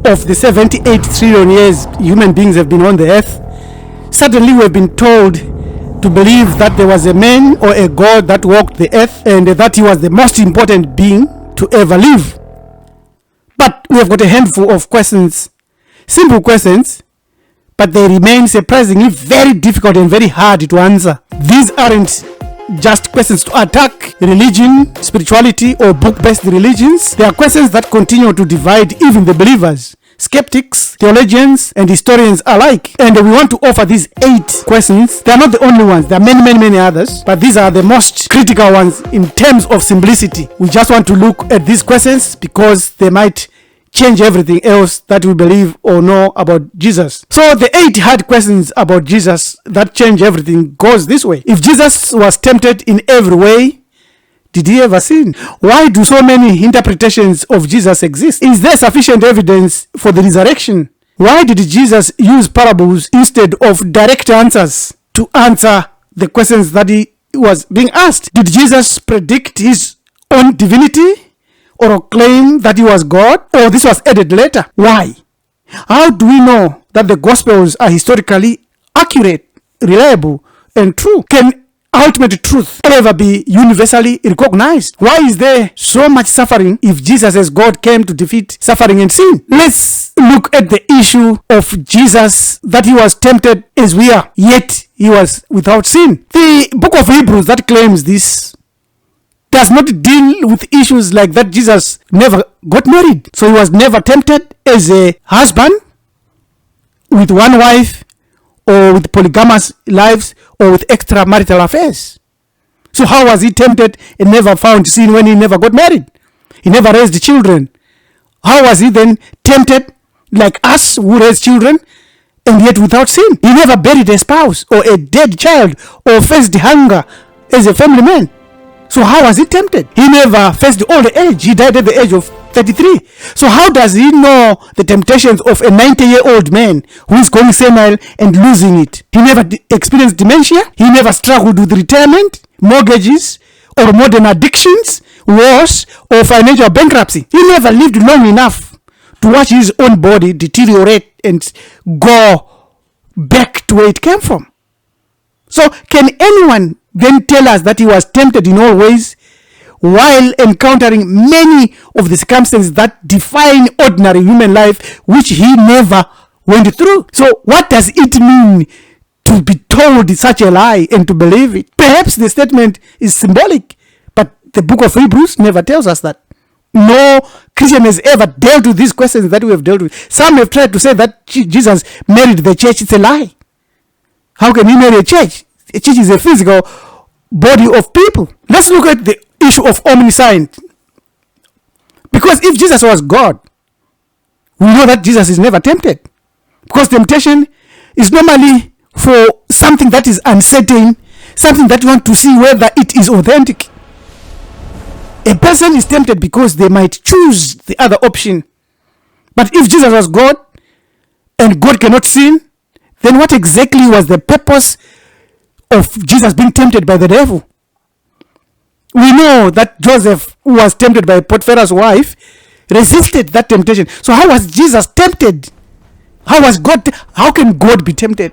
of the 78 trillion years human beings have been on the earth, suddenly we've been told to believe that there was a man or a God that walked the earth and that he was the most important being to ever live. But we have got a handful of questions, simple questions, but they remain surprisingly very difficult and very hard to answer. These aren't just questions to attack religion, spirituality, or book-based religions. They are questions that continue to divide even the believers, skeptics, theologians, and historians alike. And we want to offer these 8 questions. They are not the only ones. There are many others, but these are the most critical ones in terms of simplicity. We just want to look at these questions because they might change everything else that we believe or know about Jesus. So the 8 hard questions about Jesus that change everything goes this way. If Jesus was tempted in every way, did he ever sin? Why do so many interpretations of Jesus exist? Is there sufficient evidence for the resurrection? Why did Jesus use parables instead of direct answers to answer the questions that he was being asked? Did Jesus predict his own divinity or claim that he was God? Or this was added later? Why? How do we know that the Gospels are historically accurate, reliable, and true? Can ultimate truth ever be universally recognized? Why is there so much suffering if Jesus as God came to defeat suffering and sin? Let's look at the issue of Jesus, that he was tempted as we are, yet he was without sin. The book of Hebrews that claims this does not deal with issues like that Jesus never got married. So he was never tempted as a husband with one wife, or with polygamous lives, or with extramarital affairs. So how was he tempted and never found sin when he never got married? He never raised children. How was he then tempted like us who raise children and yet without sin? He never buried a spouse or a dead child or faced hunger as a family man. So how was he tempted? He never faced old age. He died at the age of 33. So how does he know the temptations of a 90-year-old man who is going senile and losing it? He never experienced dementia. He never struggled with retirement, mortgages, or modern addictions, wars, or financial bankruptcy. He never lived long enough to watch his own body deteriorate and go back to where it came from. So can anyone then tell us that he was tempted in all ways while encountering many of the circumstances that define ordinary human life, which he never went through? So what does it mean to be told such a lie and to believe it? Perhaps the statement is symbolic, but the book of Hebrews never tells us that. No Christian has ever dealt with these questions that we have dealt with. Some have tried to say that Jesus married the church. It's a lie. How can he marry a church? A church is a physical body of people. Let's look at the issue of omniscience. Because if Jesus was God, we know that Jesus is never tempted. Because temptation is normally for something that is uncertain, something that you want to see whether it is authentic. A person is tempted because they might choose the other option. But if Jesus was God and God cannot sin, then what exactly was the purpose of Jesus being tempted by the devil? We know that Joseph, who was tempted by Potiphar's wife, resisted that temptation. So how was Jesus tempted? How can God be tempted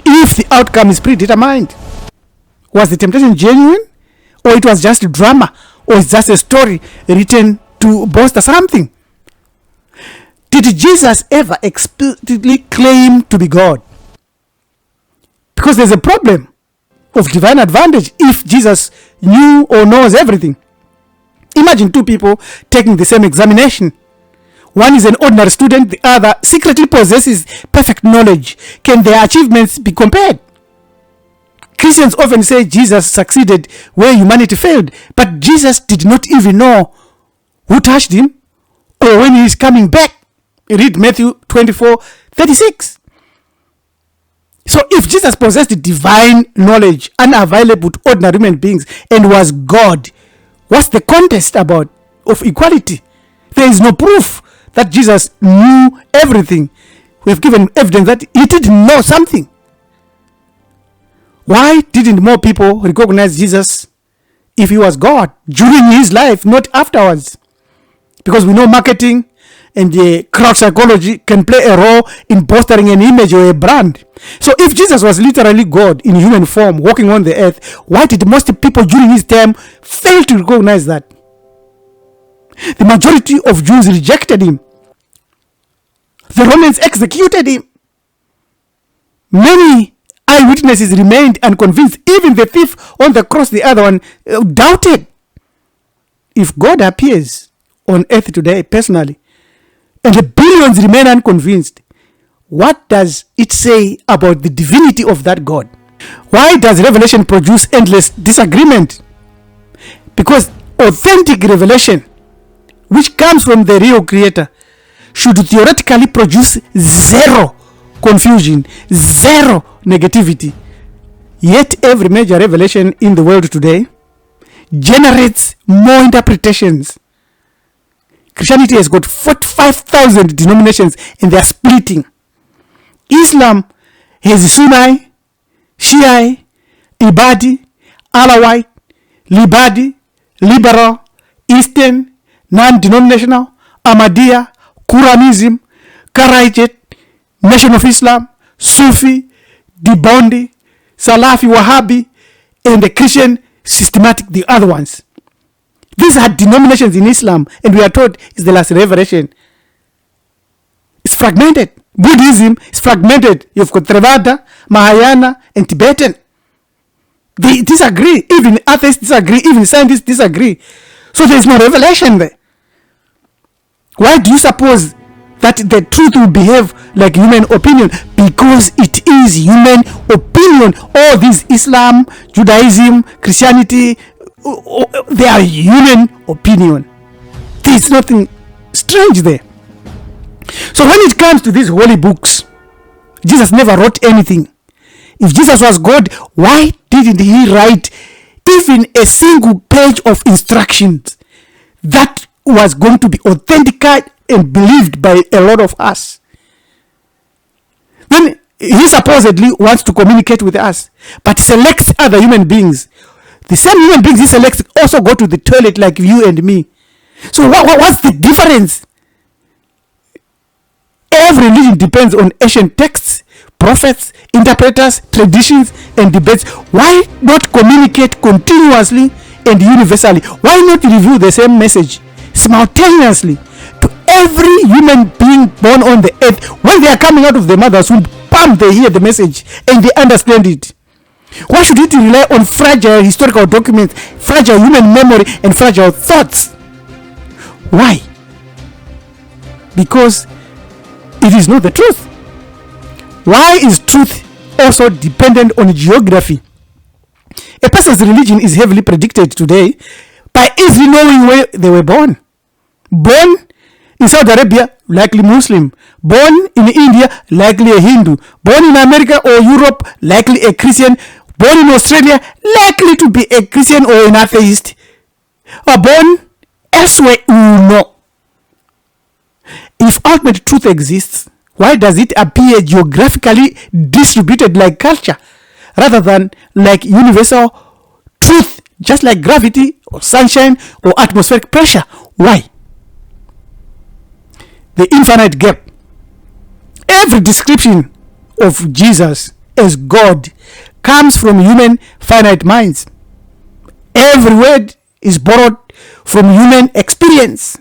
if the outcome is predetermined? Was the temptation genuine, or it was just a drama, or it's just a story written to bolster something? Did Jesus ever explicitly claim to be God? Because there's a problem of divine advantage if Jesus knew or knows everything. Imagine 2 people taking the same examination. One is an ordinary student, the other secretly possesses perfect knowledge. Can their achievements be compared? Christians often say Jesus succeeded where humanity failed, but Jesus did not even know who touched him or when he is coming back. Read Matthew 24:36. So if Jesus possessed divine knowledge unavailable to ordinary human beings and was God, what's the contest about of equality? There is no proof that Jesus knew everything. We have given evidence that he didn't know something. Why didn't more people recognize Jesus if he was God during his life, not afterwards? Because we know marketing and crowd psychology can play a role in bolstering an image or a brand. So if Jesus was literally God in human form walking on the earth, why did most people during his time fail to recognize that? The majority of Jews rejected him. The Romans executed him. Many eyewitnesses remained unconvinced. Even the thief on the cross, the other one, doubted. If God appears on earth today personally, and the billions remain unconvinced, what does it say about the divinity of that God? Why does revelation produce endless disagreement? Because authentic revelation, which comes from the real creator, should theoretically produce zero confusion, zero negativity. Yet every major revelation in the world today generates more interpretations. Christianity has got 45,000 denominations and they are splitting. Islam has Sunni, Shia, Ibadi, Alawite, Libadi, Liberal, Eastern, non-denominational, Ahmadiyya, Quranism, Karaite, Nation of Islam, Sufi, Dibondi, Salafi, Wahhabi, and the Christian systematic, the other ones. These are denominations in Islam, and we are told it's the last revelation. It's fragmented. Buddhism is fragmented. You've got Theravada, Mahayana, and Tibetan. They disagree. Even atheists disagree. Even scientists disagree. So there is no revelation there. Why do you suppose that the truth will behave like human opinion? Because it is human opinion. All these Islam, Judaism, Christianity, they are human opinion. There is nothing strange there. So when it comes to these holy books, Jesus never wrote anything. If Jesus was God, why didn't he write even a single page of instructions that was going to be authenticated and believed by a lot of us? Then he supposedly wants to communicate with us, but selects other human beings. The same human beings he selects also go to the toilet like you and me. So what's the difference? Every religion depends on ancient texts, prophets, interpreters, traditions, and debates. Why not communicate continuously and universally? Why not reveal the same message simultaneously to every human being born on the earth? When they are coming out of the mother's womb, bam, they hear the message and they understand it. Why should it rely on fragile historical documents, fragile human memory, and fragile thoughts? Why? Because it is not the truth. Why is truth also dependent on geography? A person's religion is heavily predicted today by easily knowing where they were born. Born in Saudi Arabia, likely Muslim. Born in India, likely a Hindu. Born in America or Europe, likely a Christian. Born in Australia, likely to be a Christian or an atheist. Or born elsewhere, no. If ultimate truth exists, why does it appear geographically distributed like culture rather than like universal truth, just like gravity or sunshine or atmospheric pressure? Why? The infinite gap. Every description of Jesus as God comes from human finite minds. Every word is borrowed from human experience.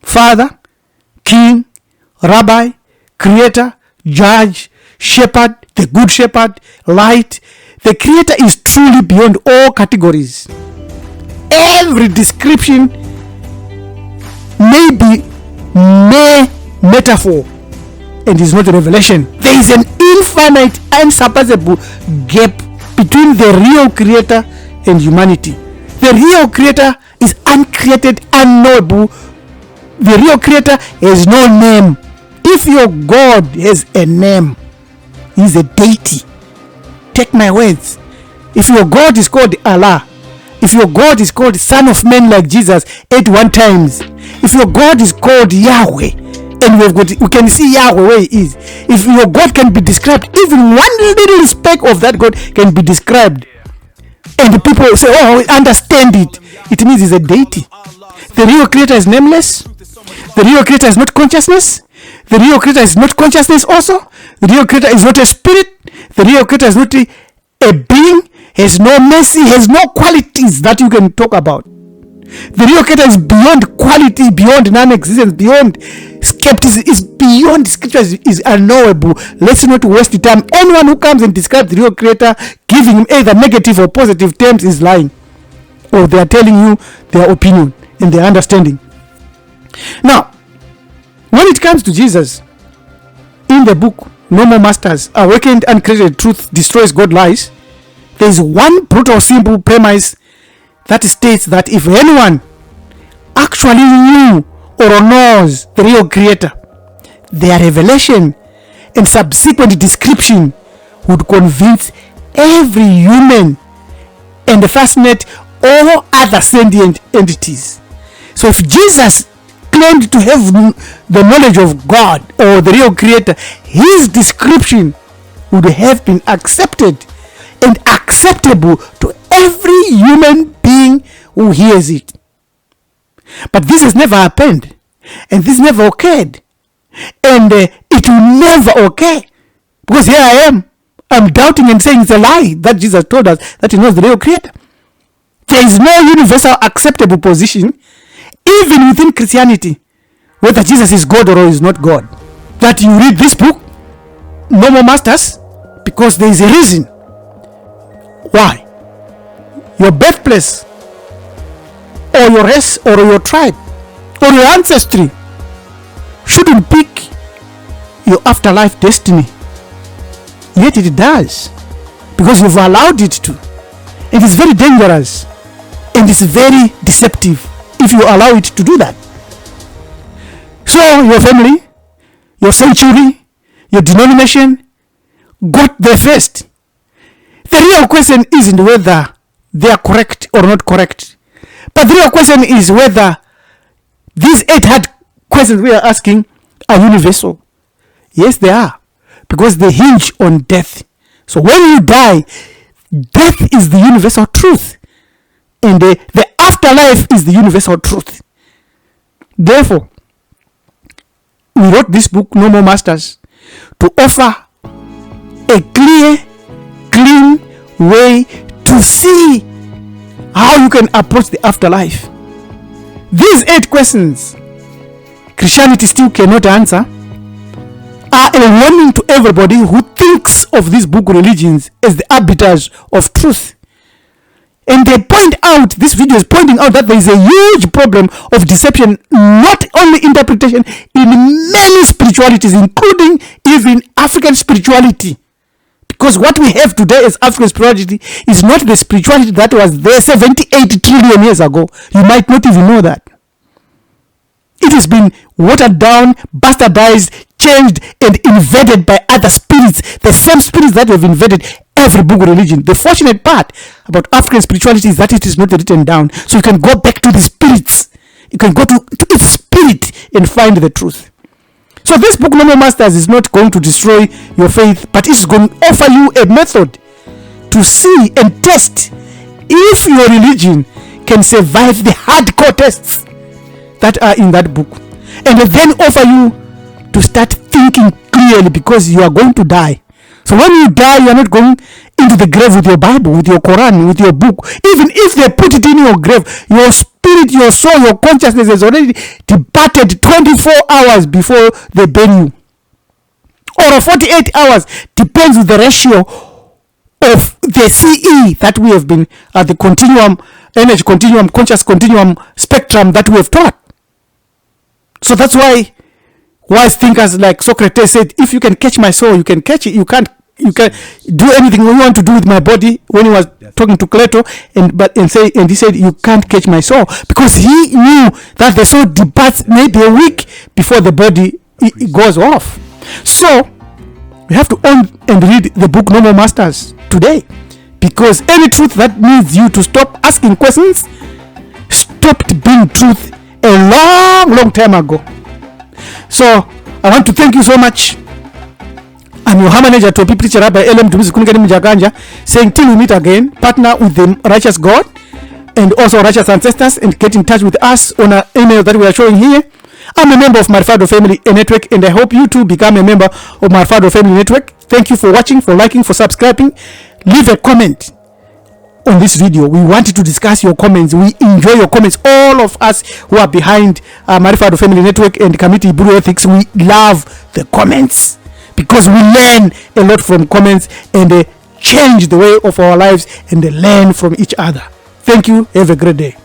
Father, King, Rabbi, Creator, Judge, Shepherd, the Good Shepherd, Light. The Creator is truly beyond all categories. Every description may be mere metaphor and is not a revelation. There is an infinite, unsurpassable gap between the real Creator and humanity. The real Creator is uncreated, unknowable. The real Creator has no name. If your God has a name, he is a deity. Take my words. If your God is called Allah, if your God is called Son of Man like Jesus 81 times, if your God is called Yahweh, and we can see Yahweh where he is, if your God can be described, even one little speck of that God can be described, and the people say, oh, we understand it, it means he's a deity. The real Creator is nameless. The real creator is not consciousness. The real creator is not consciousness also. The real creator is not a spirit. The real creator is not a being. Has no mercy, has no qualities that you can talk about. The real creator is beyond quality, beyond non-existence, beyond skepticism, is beyond scripture, is unknowable. Let's not waste the time. Anyone who comes and describes the real creator, giving him either negative or positive terms, is lying. Or they are telling you their opinion and their understanding. Now, when it comes to Jesus, in the book No More Masters, Awakened and Created Truth Destroys God Lies, there is one brutal, simple premise that states that if anyone actually knew or knows the real creator, their revelation and subsequent description would convince every human and fascinate all other sentient entities. So if Jesus claimed to have the knowledge of God or the real creator, his description would have been accepted and acceptable to every human being who hears it. But this has never happened, and this never occurred, and it will never occur, because here I am, I'm doubting and saying it's a lie that Jesus told us that he knows the real creator. There is no universal acceptable position, even within Christianity, whether Jesus is God or is not God. That you read this book, No More Masters, because there is a reason. Why? Your birthplace, or your race, or your tribe, or your ancestry shouldn't pick your afterlife destiny. Yet it does, because you've allowed it to. It is very dangerous, and it's very deceptive if you allow it to do that. So your family, your century, your denomination got there first. The real question isn't whether they are correct or not correct, but the real question is whether these 8 hard questions we are asking are universal. Yes, they are, because they hinge on death. So when you die, death is the universal truth, and the afterlife is the universal truth. Therefore, we wrote this book, No More Masters, to offer a clear, clean way to see how you can approach the afterlife. These 8 questions Christianity still cannot answer are a warning to everybody who thinks of these book religions as the arbiters of truth. And they point out, this video is pointing out that there is a huge problem of deception, not only interpretation, in many spiritualities, including even African spirituality. Because what we have today as African spirituality is not the spirituality that was there 78 trillion years ago. You might not even know that. It has been watered down, bastardized, changed, and invaded by other spirits. The same spirits that have invaded every book religion. The fortunate part about African spirituality is that it is not written down. So you can go back to the spirits. You can go to its spirit and find the truth. So this book, No More Masters, is not going to destroy your faith, but it's going to offer you a method to see and test if your religion can survive the hardcore tests that are in that book. And then offer you to start thinking clearly, because you are going to die. So when you die, you are not going into the grave with your Bible, with your Quran, with your book. Even if they put it in your grave, your spirit, your soul, your consciousness has already departed 24 hours before they burn you. Or 48 hours, depends on the ratio of the CE that we have been, the continuum, energy continuum, conscious continuum spectrum that we have taught. So that's why wise thinkers like Socrates said, if you can catch my soul, you can catch it. You can do anything you want to do with my body, when he was talking to Plato, and he said, you can't catch my soul, because he knew that the soul departs maybe a week before the body it goes off. So we have to own and read the book No More Masters today, because any truth that needs you to stop asking questions stopped being truth a long time ago. So I want to thank you so much. I'm your manager, Topi Preacher Rabbi LM Dumizi Kunigani Mujaganja, saying till we meet again, partner with the righteous God and also righteous ancestors, and get in touch with us on our email that we are showing here. I'm a member of Marifado Family Network, and I hope you too become a member of Marifado Family Network. Thank you for watching, for liking, for subscribing. Leave a comment on this video. We wanted to discuss your comments. We enjoy your comments. All of us who are behind Marifado Family Network and Committee Bureau Ethics, we love the comments because we learn a lot from comments and change the way of our lives and learn from each other. Thank you. Have a great day.